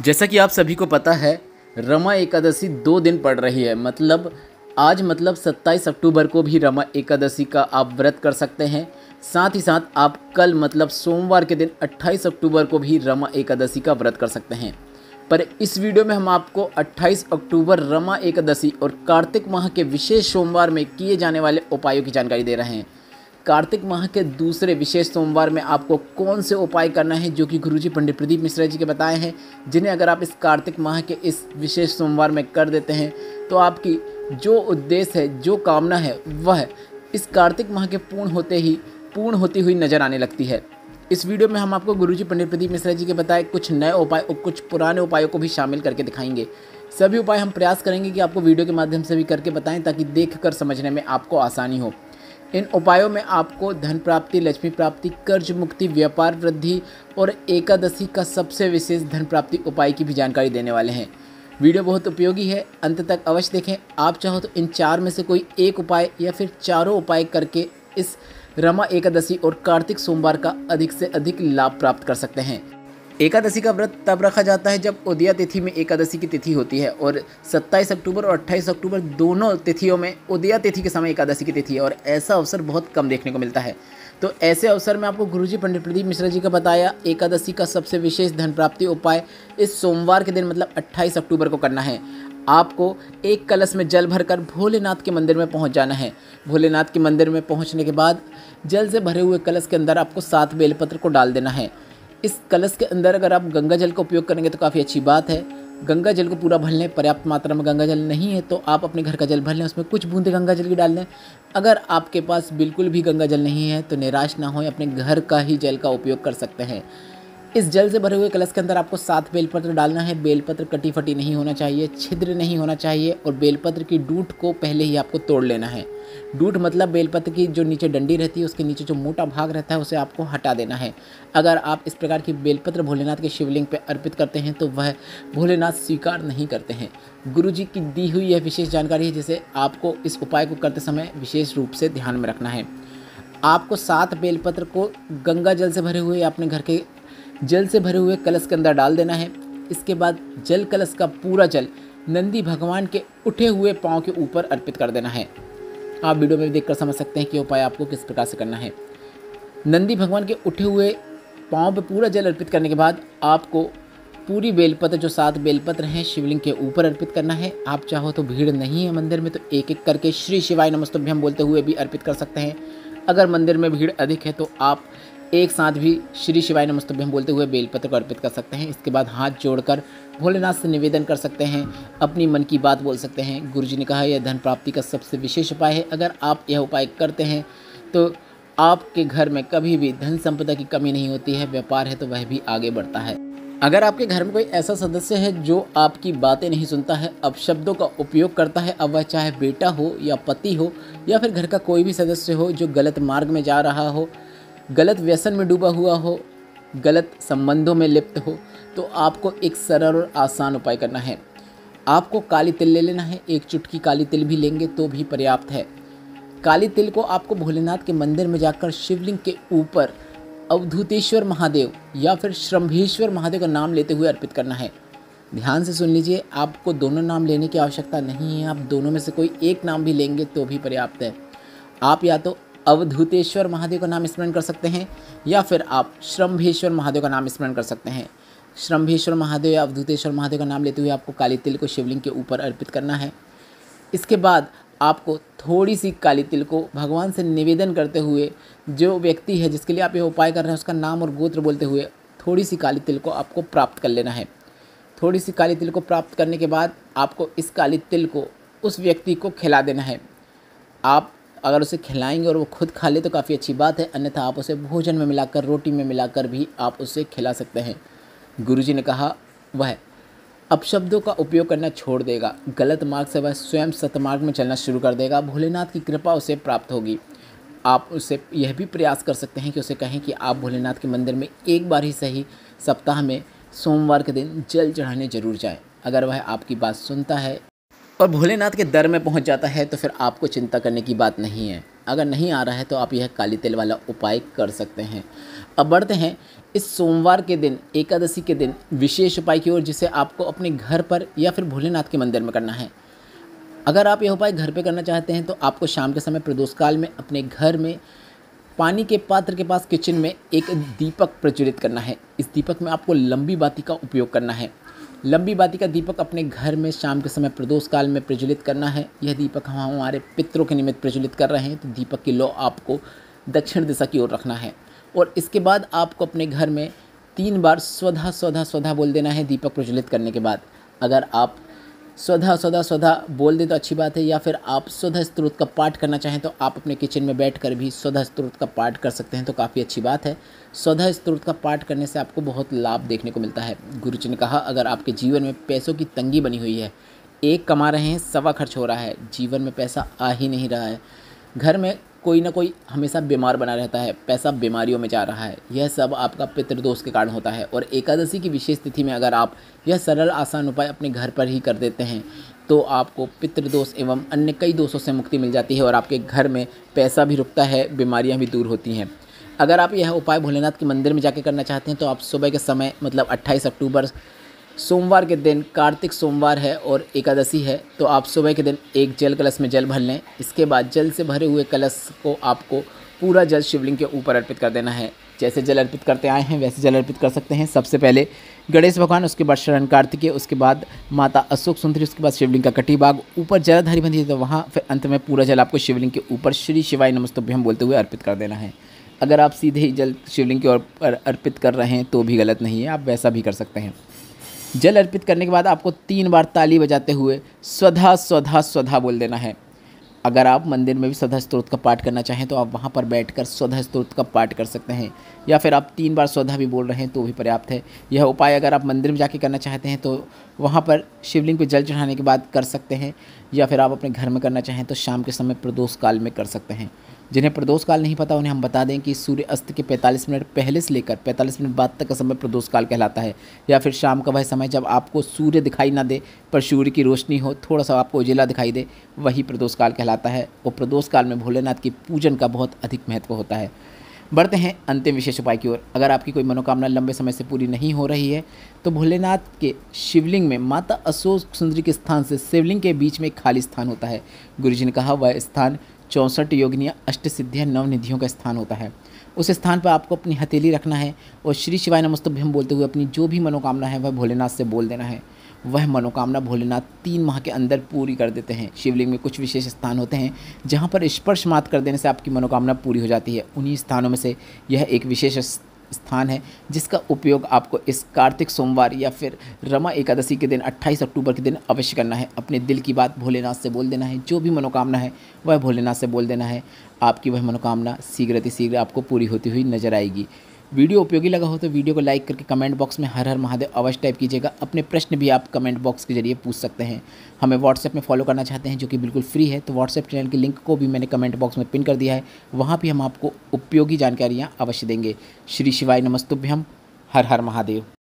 जैसा कि आप सभी को पता है, रमा एकादशी 2 दिन पड़ रही है। आज 27 अक्टूबर को भी रमा एकादशी का आप व्रत कर सकते हैं। साथ ही साथ आप कल सोमवार के दिन 28 अक्टूबर को भी रमा एकादशी का व्रत कर सकते हैं। पर इस वीडियो में हम आपको 28 अक्टूबर रमा एकादशी और कार्तिक माह के विशेष सोमवार में किए जाने वाले उपायों की जानकारी दे रहे हैं। कार्तिक माह के दूसरे विशेष सोमवार में आपको कौन से उपाय करना है, जो कि गुरुजी पंडित प्रदीप मिश्रा जी के बताए हैं, जिन्हें अगर आप इस कार्तिक माह के इस विशेष सोमवार में कर देते हैं तो आपकी जो उद्देश्य है, जो कामना है, वह इस कार्तिक माह के पूर्ण होती हुई नज़र आने लगती है। इस वीडियो में हम आपको गुरुजी पंडित प्रदीप मिश्रा जी के बताए कुछ नए उपाय और कुछ पुराने उपायों को भी शामिल करके दिखाएंगे। सभी उपाय हम प्रयास करेंगे कि आपको वीडियो के माध्यम से भी करके बताएं, ताकि देखकर समझने में आपको आसानी हो। इन उपायों में आपको धन प्राप्ति, लक्ष्मी प्राप्ति, कर्ज मुक्ति, व्यापार वृद्धि और एकादशी का सबसे विशेष धन प्राप्ति उपाय की भी जानकारी देने वाले हैं। वीडियो बहुत उपयोगी है, अंत तक अवश्य देखें। आप चाहो तो इन 4 में से कोई एक उपाय या फिर चारों उपाय करके इस रमा एकादशी और कार्तिक सोमवार का अधिक से अधिक लाभ प्राप्त कर सकते हैं। एकादशी का व्रत तब रखा जाता है जब उदया तिथि में एकादशी की तिथि होती है, और 27 अक्टूबर और 28 अक्टूबर दोनों तिथियों में उदया तिथि के समय एकादशी की तिथि है, और ऐसा अवसर बहुत कम देखने को मिलता है। तो ऐसे अवसर में आपको गुरुजी पंडित प्रदीप मिश्रा जी का बताया एकादशी का सबसे विशेष धन प्राप्ति उपाय इस सोमवार के दिन 28 अक्टूबर को करना है। आपको एक कलश में जल भरकर भोलेनाथ के मंदिर में पहुंच जाना है। भोलेनाथ के मंदिर में पहुंचने के बाद जल से भरे हुए कलश के अंदर आपको 7 बेलपत्र को डाल देना है। इस कलश के अंदर अगर आप गंगा जल का उपयोग करेंगे तो काफ़ी अच्छी बात है। गंगा जल को पूरा भर लें। पर्याप्त मात्रा में गंगा जल नहीं है तो आप अपने घर का जल भर लें, उसमें कुछ बूंदे गंगा जल की डाल दें। अगर आपके पास बिल्कुल भी गंगा जल नहीं है तो निराश ना हों, अपने घर का ही जल का उपयोग कर सकते हैं। इस जल से भरे हुए कलश के अंदर आपको 7 बेलपत्र डालना है। बेलपत्र कटी फटी नहीं होना चाहिए, छिद्र नहीं होना चाहिए, और बेलपत्र की डूंठ को पहले ही आपको तोड़ लेना है। डूंठ मतलब बेलपत्र की जो नीचे डंडी रहती है, उसके नीचे जो मोटा भाग रहता है, उसे आपको हटा देना है। अगर आप इस प्रकार की बेलपत्र भोलेनाथ के शिवलिंग पर अर्पित करते हैं तो वह भोलेनाथ स्वीकार नहीं करते हैं। गुरुजी की दी हुई यह विशेष जानकारी है, जिसे आपको इस उपाय को करते समय विशेष रूप से ध्यान में रखना है। आपको 7 बेलपत्र को गंगा जल से भरे हुए अपने घर के जल से भरे हुए कलश के अंदर डाल देना है। इसके बाद जल कलश का पूरा जल नंदी भगवान के उठे हुए पांव के ऊपर अर्पित कर देना है। आप वीडियो में देखकर समझ सकते हैं कि उपाय आपको किस प्रकार से करना है। नंदी भगवान के उठे हुए पांव पे पूरा जल अर्पित करने के बाद आपको पूरी बेलपत्र, जो 7 बेलपत्र हैं, शिवलिंग के ऊपर अर्पित करना है। आप चाहो तो भीड़ नहीं है मंदिर में तो एक एक करके श्री शिवाय नमस्तुभ्यम बोलते हुए भी अर्पित कर सकते हैं। अगर मंदिर में भीड़ अधिक है तो आप एक साथ भी श्री शिवाय नमस्तुभ्यम बोलते हुए बेलपत्र को अर्पित कर सकते हैं। इसके बाद हाथ जोड़कर भोलेनाथ से निवेदन कर सकते हैं, अपनी मन की बात बोल सकते हैं। गुरुजी ने कहा यह धन प्राप्ति का सबसे विशेष उपाय है। अगर आप यह उपाय करते हैं तो आपके घर में कभी भी धन संपदा की कमी नहीं होती है। व्यापार है तो वह भी आगे बढ़ता है। अगर आपके घर में कोई ऐसा सदस्य है जो आपकी बातें नहीं सुनता है, अपशब्दों का उपयोग करता है, अब वह चाहे बेटा हो या पति हो या फिर घर का कोई भी सदस्य हो जो गलत मार्ग में जा रहा हो, गलत व्यसन में डूबा हुआ हो, गलत संबंधों में लिप्त हो, तो आपको एक सरल और आसान उपाय करना है। आपको काली तिल ले लेना है। 1 चुटकी काली तिल भी लेंगे तो भी पर्याप्त है। काली तिल को आपको भोलेनाथ के मंदिर में जाकर शिवलिंग के ऊपर अवधूतेश्वर महादेव या फिर श्रम्भेश्वर महादेव का नाम लेते हुए अर्पित करना है। ध्यान से सुन लीजिए, आपको दोनों नाम लेने की आवश्यकता नहीं है। आप दोनों में से कोई एक नाम भी लेंगे तो भी पर्याप्त है। आप या तो अवधूतेश्वर महादेव का नाम स्मरण कर सकते हैं या फिर आप श्रम्भेश्वर महादेव का नाम स्मरण कर सकते हैं। श्रम्भेश्वर महादेव या अवधूतेश्वर महादेव का नाम लेते हुए आपको काली तिल को शिवलिंग के ऊपर अर्पित करना है। इसके बाद आपको थोड़ी सी काली तिल को भगवान से निवेदन करते हुए, जो व्यक्ति है जिसके लिए आप ये उपाय कर रहे हैं उसका नाम और गोत्र बोलते हुए थोड़ी सी काली तिल को आपको प्राप्त कर लेना है। थोड़ी सी काली तिल को प्राप्त करने के बाद आपको इस काली तिल को उस व्यक्ति को खिला देना है। आप अगर उसे खिलाएंगे और वो खुद खा ले तो काफ़ी अच्छी बात है, अन्यथा आप उसे भोजन में मिलाकर, रोटी में मिलाकर भी आप उसे खिला सकते हैं। गुरुजी ने कहा वह अपशब्दों का उपयोग करना छोड़ देगा, गलत मार्ग से वह स्वयं सतमार्ग में चलना शुरू कर देगा। भोलेनाथ की कृपा उसे प्राप्त होगी। आप उससे यह भी प्रयास कर सकते हैं कि उसे कहें कि आप भोलेनाथ के मंदिर में एक बार ही सही सप्ताह में सोमवार के दिन जल चढ़ाने जरूर जाएं। अगर वह आपकी बात सुनता है और भोलेनाथ के दर में पहुंच जाता है तो फिर आपको चिंता करने की बात नहीं है। अगर नहीं आ रहा है तो आप यह काली तिल वाला उपाय कर सकते हैं। अब बढ़ते हैं इस सोमवार के दिन, एकादशी के दिन विशेष उपाय की ओर, जिसे आपको अपने घर पर या फिर भोलेनाथ के मंदिर में करना है। अगर आप यह उपाय घर पे करना चाहते हैं तो आपको शाम के समय प्रदोष काल में अपने घर में पानी के पात्र के पास किचन में एक दीपक प्रज्वलित करना है। इस दीपक में आपको लंबी बाती का उपयोग करना है। लंबी बाती का दीपक अपने घर में शाम के समय प्रदोष काल में प्रज्वलित करना है। यह दीपक हम हमारे पितरों के निमित्त प्रज्वलित कर रहे हैं, तो दीपक की लौ आपको दक्षिण दिशा की ओर रखना है। और इसके बाद आपको अपने घर में 3 बार स्वधा स्वधा स्वधा बोल देना है दीपक प्रज्वलित करने के बाद। अगर आप स्वधा स्वधा स्वधा बोल दे तो अच्छी बात है, या फिर आप स्वधा स्तोत्र का पाठ करना चाहें तो आप अपने किचन में बैठकर भी स्वधा स्तोत्र का पाठ कर सकते हैं, तो काफ़ी अच्छी बात है। स्वधा स्तोत्र का पाठ करने से आपको बहुत लाभ देखने को मिलता है। गुरुजी ने कहा, अगर आपके जीवन में पैसों की तंगी बनी हुई है, एक कमा रहे हैं, सवा खर्च हो रहा है, जीवन में पैसा आ ही नहीं रहा है, घर में कोई ना कोई हमेशा बीमार बना रहता है, पैसा बीमारियों में जा रहा है, यह सब आपका पितृदोष के कारण होता है। और एकादशी की विशेष तिथि में अगर आप यह सरल आसान उपाय अपने घर पर ही कर देते हैं तो आपको पितृदोष एवं अन्य कई दोषों से मुक्ति मिल जाती है और आपके घर में पैसा भी रुकता है, बीमारियां भी दूर होती हैं। अगर आप यह उपाय भोलेनाथ के मंदिर में जाके करना चाहते हैं तो आप सुबह के समय, मतलब 28 अक्टूबर सोमवार के दिन, कार्तिक सोमवार है और एकादशी है, तो आप सुबह के दिन एक जल कलश में जल भर लें। इसके बाद जल से भरे हुए कलश को आपको पूरा जल शिवलिंग के ऊपर अर्पित कर देना है। जैसे जल अर्पित करते आए हैं वैसे जल अर्पित कर सकते हैं। सबसे पहले गणेश भगवान, उसके बाद शरण कार्तिकेय, उसके बाद माता अशोक सुंदरी, उसके बाद शिवलिंग का कटी भाग, ऊपर जलाधारी बंधी है तो वहाँ, फिर अंत में पूरा जल आपको शिवलिंग के ऊपर श्री शिवाय नमस्तुभ्यम बोलते हुए अर्पित कर देना है। अगर आप सीधे ही जल शिवलिंग के ऊपर अर्पित कर रहे हैं तो भी गलत नहीं है, आप वैसा भी कर सकते हैं। जल अर्पित करने के बाद आपको 3 बार ताली बजाते हुए स्वधा स्वधा स्वधा बोल देना है। अगर आप मंदिर में भी स्वधा स्तोत्र का पाठ करना चाहें तो आप वहाँ पर बैठकर स्वधा स्तोत्र का पाठ कर सकते हैं, या फिर आप 3 बार स्वधा भी बोल रहे हैं तो भी पर्याप्त है। यह उपाय अगर आप मंदिर में जाके करना चाहते हैं तो वहाँ पर शिवलिंग पर जल चढ़ाने के बाद कर सकते हैं, या फिर आप अपने घर में करना चाहें तो शाम के समय प्रदोष काल में कर सकते हैं। जिन्हें प्रदोष काल नहीं पता उन्हें हम बता दें कि सूर्य अस्त के 45 मिनट पहले से लेकर 45 मिनट बाद तक का समय प्रदोष काल कहलाता है, या फिर शाम का वह समय जब आपको सूर्य दिखाई ना दे पर सूर्य की रोशनी हो, थोड़ा सा आपको उजिला दिखाई दे, वही प्रदोष काल कहलाता है। और प्रदोष काल में भोलेनाथ की पूजन का बहुत अधिक महत्व होता है। बढ़ते हैं अंतिम विशेष उपाय की ओर। अगर आपकी कोई मनोकामना लंबे समय से पूरी नहीं हो रही है तो भोलेनाथ के शिवलिंग में माता अशोक सुंदरी के स्थान से शिवलिंग के बीच में एक खाली स्थान होता है। गुरुजी ने कहा वह स्थान 64 योगिनियाँ, अष्ट सिद्धियाँ, 9 निधियों का स्थान होता है। उस स्थान पर आपको अपनी हथेली रखना है और श्री शिवाय नमस्तुभ्यम बोलते हुए अपनी जो भी मनोकामना है वह भोलेनाथ से बोल देना है। वह मनोकामना भोलेनाथ 3 माह के अंदर पूरी कर देते हैं। शिवलिंग में कुछ विशेष स्थान होते हैं जहाँ पर स्पर्श मात्र कर देने से आपकी मनोकामना पूरी हो जाती है। उन्हीं स्थानों में से यह एक विशेष स्थान है जिसका उपयोग आपको इस कार्तिक सोमवार या फिर रमा एकादशी के दिन 28 अक्टूबर के दिन अवश्य करना है। अपने दिल की बात भोलेनाथ से बोल देना है, जो भी मनोकामना है वह भोलेनाथ से बोल देना है। आपकी वह मनोकामना शीघ्र आपको पूरी होती हुई नजर आएगी। वीडियो उपयोगी लगा हो तो वीडियो को लाइक करके कमेंट बॉक्स में हर हर महादेव अवश्य टाइप कीजिएगा। अपने प्रश्न भी आप कमेंट बॉक्स के जरिए पूछ सकते हैं। हमें व्हाट्सएप में फॉलो करना चाहते हैं जो कि बिल्कुल फ्री है, तो व्हाट्सएप चैनल के लिंक को भी मैंने कमेंट बॉक्स में पिन कर दिया है। वहाँ भी हम आपको उपयोगी जानकारियाँ अवश्य देंगे। श्री शिवाय नमस्तुभ्यम। हर हर महादेव।